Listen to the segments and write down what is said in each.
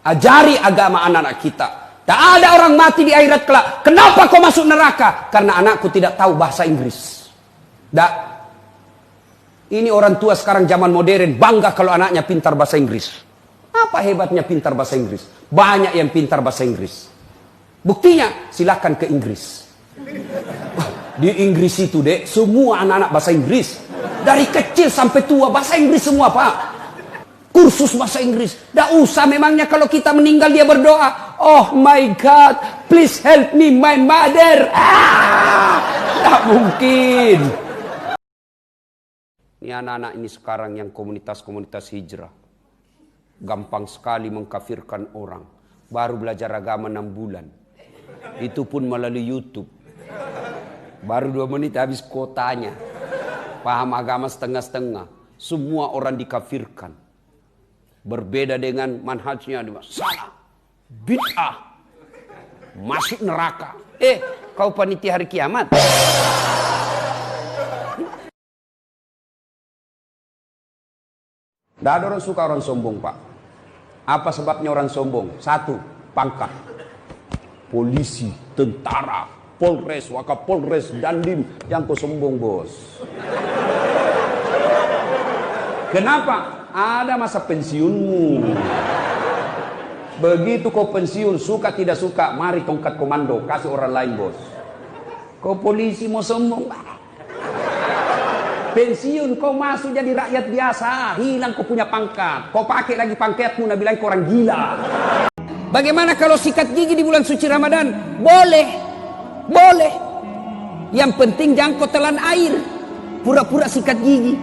Ajari agama anak-anak kita. Tak ada orang mati di akhirat kelak. Kenapa kau masuk neraka? Karena anakku tidak tahu bahasa Inggris. Tak. Ini orang tua sekarang zaman modern bangga kalau anaknya pintar bahasa Inggris. Apa hebatnya pintar bahasa Inggris? Banyak yang pintar bahasa Inggris. Buktinya, silakan ke Inggris. Di Inggris itu, Dek, semua anak-anak bahasa Inggris. Dari kecil sampai tua bahasa Inggris semua, Pak. Kursus bahasa Inggris. Tidak usah memangnya kalau kita meninggal dia berdoa. Oh my God, please help me my mother. Tidak mungkin. Ini anak-anak ini sekarang yang komunitas-komunitas hijrah. Gampang sekali mengkafirkan orang. Baru belajar agama 6 bulan. Itu pun melalui YouTube. Baru 2 menit habis kotanya. Paham agama setengah-setengah. Semua orang dikafirkan. Berbeda dengan manhajnya. Salah. Bid'ah. Masuk neraka. Kau panitia hari kiamat. Tidak ada orang suka orang sombong, Pak. Apa sebabnya orang sombong? 1, pangkat. Polisi, tentara, Polres, Wakapolres, Dandim. Yang kau sombong, bos. Kenapa? Ada masa pensiunmu. Begitu kau pensiun, suka tidak suka, mari tongkat komando, kasih orang lain, bos. Kau polisi mau sombong. Pensiun, kau masuk jadi rakyat biasa. Hilang kau punya pangkat. Kau pakai lagi pangkatmu, nak bilang kau orang gila. Bagaimana kalau sikat gigi di bulan suci Ramadan? Boleh. Boleh. Yang penting jangan kau telan air. Pura-pura sikat gigi.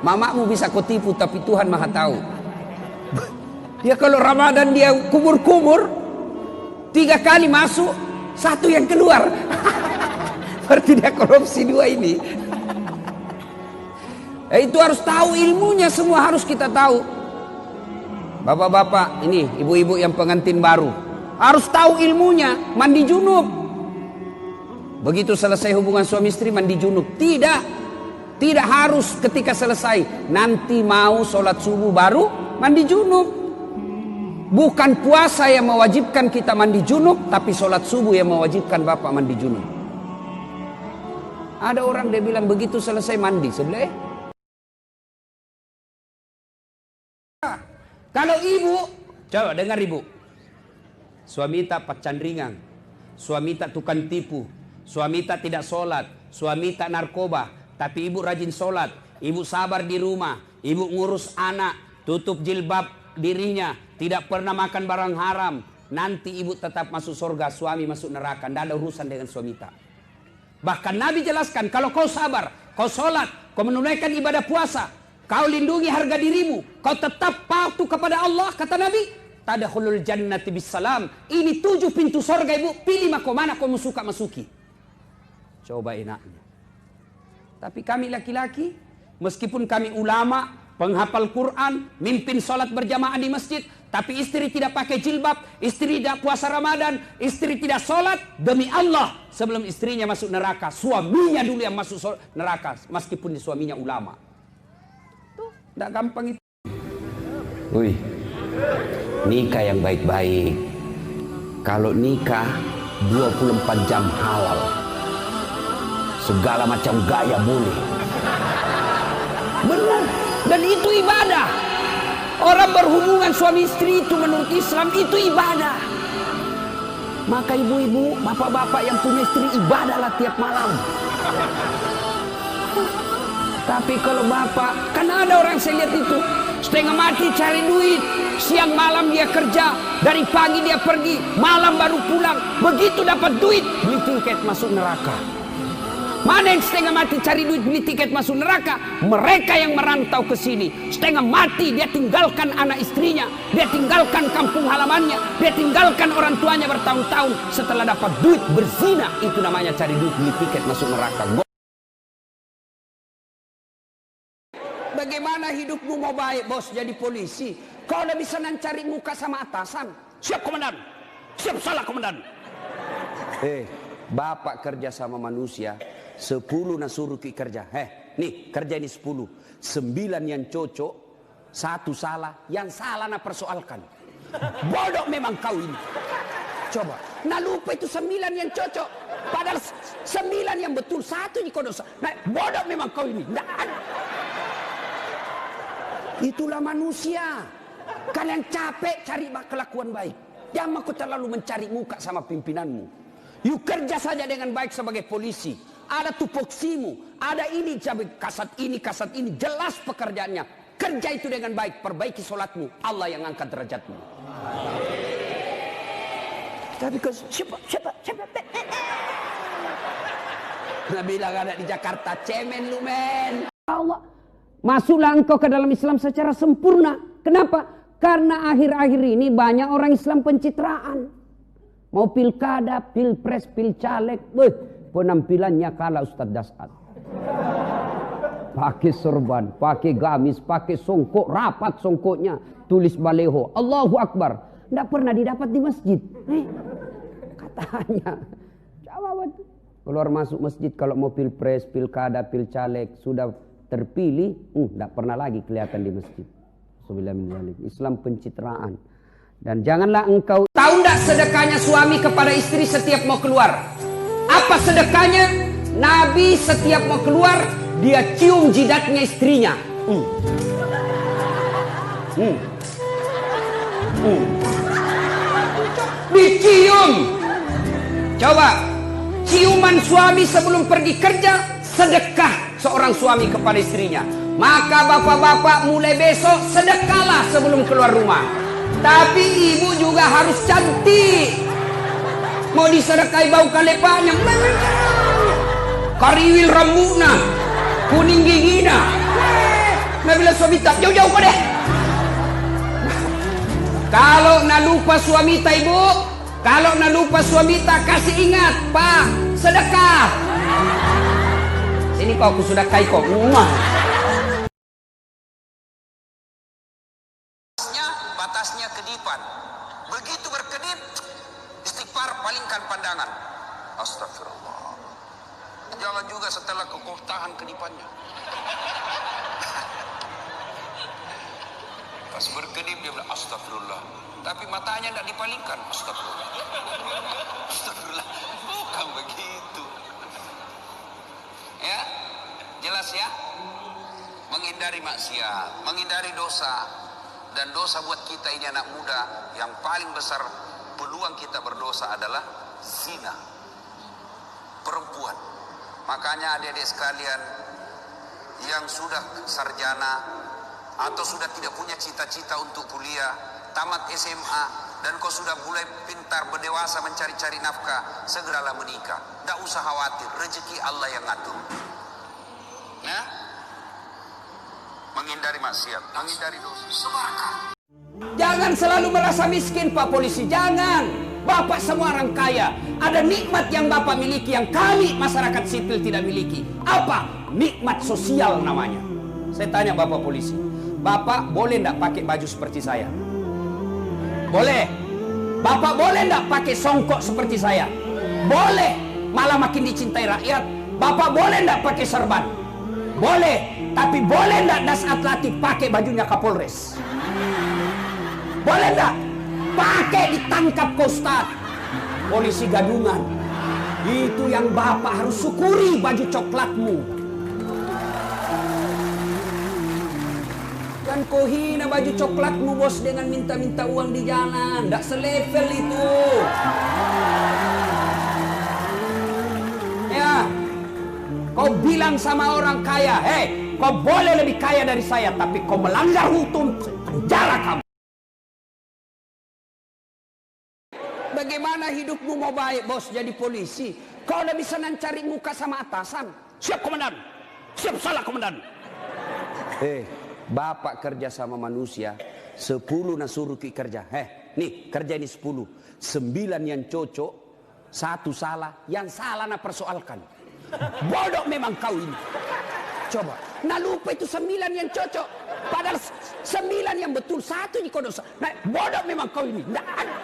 Mamamu bisa kau tipu, tapi Tuhan Maha tahu. Dia kalau Ramadan dia kumur-kumur, 3 kali masuk, 1 yang keluar. Berarti dia korupsi 2 ini. Itu harus tahu ilmunya, semua harus kita tahu. Bapak-bapak, ini ibu-ibu yang pengantin baru, harus tahu ilmunya, mandi junub. Begitu selesai hubungan suami istri mandi junub. Tidak harus ketika selesai. Nanti mau sholat subuh baru mandi junub. Bukan puasa yang mewajibkan kita mandi junub, tapi sholat subuh yang mewajibkan bapak mandi junub. Ada orang dia bilang begitu selesai mandi sebelah. Kalau ibu, coba dengar ibu. Suami tak pacandringan, suami tak tukang tipu, suami tak tidak sholat, suami tak narkoba, tapi ibu rajin sholat, ibu sabar di rumah, ibu ngurus anak, tutup jilbab dirinya, tidak pernah makan barang haram. Nanti ibu tetap masuk surga, suami masuk neraka. Tidak ada urusan dengan suami tak. Bahkan Nabi jelaskan, kalau kau sabar, kau sholat, kau menunaikan ibadah puasa, kau lindungi harga dirimu, kau tetap patuh kepada Allah, kata Nabi, tadkhulul jannati bisalam. Ini 7 pintu surga, ibu. Pilih mana kau suka masuki. Coba enaknya. Tapi kami laki-laki, meskipun kami ulama, penghafal Quran, mimpin sholat berjamaah di masjid, tapi istri tidak pakai jilbab, istri tidak puasa Ramadan, istri tidak sholat, demi Allah, sebelum istrinya masuk neraka, suaminya dulu yang masuk neraka, meskipun suaminya ulama. Tuh, tidak gampang itu. Wih, nikah yang baik-baik. Kalau nikah 24 jam halal, segala macam gaya boleh. Benar. Dan itu ibadah. Orang berhubungan suami istri itu menurut Islam itu ibadah. Maka ibu-ibu, bapak-bapak yang punya istri ibadahlah tiap malam. Tapi kalau bapak, kan ada orang saya lihat itu setengah mati cari duit, siang malam dia kerja, dari pagi dia pergi, malam baru pulang. Begitu dapat duit, beli tiket masuk neraka. Mana yang setengah mati cari duit beli tiket masuk neraka? Mereka yang merantau ke sini. Setengah mati dia tinggalkan anak istrinya, dia tinggalkan kampung halamannya, dia tinggalkan orang tuanya bertahun-tahun. Setelah dapat duit berzina, itu namanya cari duit beli tiket masuk neraka. Bagaimana hidupmu mau baik, bos, jadi polisi? Kau udah bisa cari muka sama atasan. Siap komandan, siap salah komandan. Bapak kerja sama manusia, 10 nak suruh ki kerja. Nih kerja ini 10, 9 yang cocok, Satu salah, yang salah nak persoalkan. Bodoh memang kau ini. Coba, nak lupa itu 9 yang cocok. Padahal 9 yang betul, 1 yang kau dosa. Nah, bodoh memang kau ini. Nggak ada. Itulah manusia. Kalian capek cari kelakuan baik. Jangan kau terlalu mencari muka sama pimpinanmu. You kerja saja dengan baik sebagai polisi. Ada tupoksimu, ada ini, kasat ini. Jelas pekerjaannya. Kerja itu dengan baik, perbaiki solatmu. Allah yang angkat derajatmu. Tapi kau siapa? Nah, bilang ada di Jakarta, cemen lu men. Allah, masuklah engkau ke dalam Islam secara sempurna. Kenapa? Karena akhir-akhir ini banyak orang Islam pencitraan. Mau pilkada, pilpres, pilcaleg, penampilannya kalah Ustadz Dasat. Pakai sorban, pakai gamis, pakai songkok, rapat songkoknya, tulis baleho, Allahu Akbar. Tidak pernah didapat di masjid. Katanya, coba keluar masuk masjid kalau mau pilpres, pilkada, pilcaleg, sudah terpilih, tidak pernah lagi kelihatan di masjid. Islam pencitraan. Dan janganlah engkau tahu tidak sedekahnya suami kepada istri setiap mau keluar. Apa sedekahnya? Nabi setiap mau keluar dia cium jidatnya istrinya. Dicium. Coba ciuman suami sebelum pergi kerja sedekah seorang suami kepada istrinya. Maka bapak-bapak mulai besok sedekahlah sebelum keluar rumah. Tapi ibu juga harus cantik. Mau disedekahi bau kalepanya, kariwil rambutnya, kuning gigina. Nabila suami tak jauh-jauh kau deh. Kalau nak lupa suami tak ibu, kalau nak lupa suami tak kasih ingat, Pak, sedekah. Sini kau aku sedekahi kau. Batasnya kedipan. Begitu berkedip, istighfar, palingkan pandangan. Astagfirullah. Jangan juga setelah kau tahan kedipannya. Pas berkedip dia bilang astagfirullah. Tapi matanya tidak dipalingkan. Astagfirullah. Astagfirullah. Bukan begitu. Ya, jelas ya. Menghindari maksiat, menghindari dosa. Dan dosa buat kita ini anak muda, yang paling besar peluang kita berdosa adalah zina. Perempuan. Makanya adik-adik sekalian yang sudah sarjana atau sudah tidak punya cita-cita untuk kuliah, tamat SMA, dan kau sudah mulai pintar berdewasa mencari-cari nafkah, segeralah menikah. Tidak usah khawatir, rezeki Allah yang ngatur. Ya? Menghindari maksiat, menghindari dosa. Jangan selalu merasa miskin Pak Polisi, jangan. Bapak semua orang kaya. Ada nikmat yang Bapak miliki yang kami masyarakat sipil tidak miliki. Apa? Nikmat sosial namanya. Saya tanya Bapak Polisi, Bapak boleh enggak pakai baju seperti saya? Boleh. Bapak boleh enggak pakai songkok seperti saya? Boleh. Malah makin dicintai rakyat. Bapak boleh enggak pakai serban? Boleh. Tapi boleh enggak Das Atlantik pakai bajunya Kapolres? Boleh enggak? Pakai ditangkap ke Ustaz. Polisi gadungan. Itu yang Bapak harus syukuri baju coklatmu. Dan kau hina baju coklatmu bos dengan minta-minta uang di jalan. Enggak selevel itu. Ya. Kau bilang sama orang kaya, hei, kau boleh lebih kaya dari saya, tapi kau melanggar hukum, penjara kamu. Bagaimana hidupmu mau baik, bos, jadi polisi? Kau udah bisa cari muka sama atasan. Siap, komandan. Siap, salah, komandan. Bapak kerja sama manusia, 10 nak suruh kerja. Nih, kerja ini 10. 9 yang cocok, 1 salah, yang salah nak persoalkan. Bodoh memang kau ini. Coba, nak lupa itu 9 yang cocok. Padahal 9 yang betul, 1 yang kau dosa. Nah, bodoh memang kau ini. Nggak ada.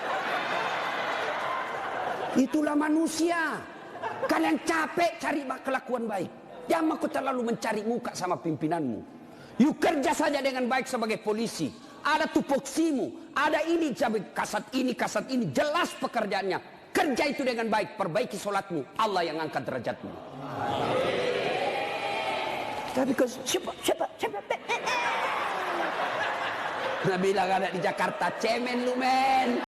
Itulah manusia. Kalian capek cari kelakuan baik. Jangan kau terlalu mencari muka sama pimpinanmu. You kerja saja dengan baik sebagai polisi. Ada tupoksimu, ada ini, kasat ini, jelas pekerjaannya. Kerja itu dengan baik, perbaiki solatmu, Allah yang angkat derajatmu. Tapi siapa? Nah bilang ada di Jakarta, cemen lu men.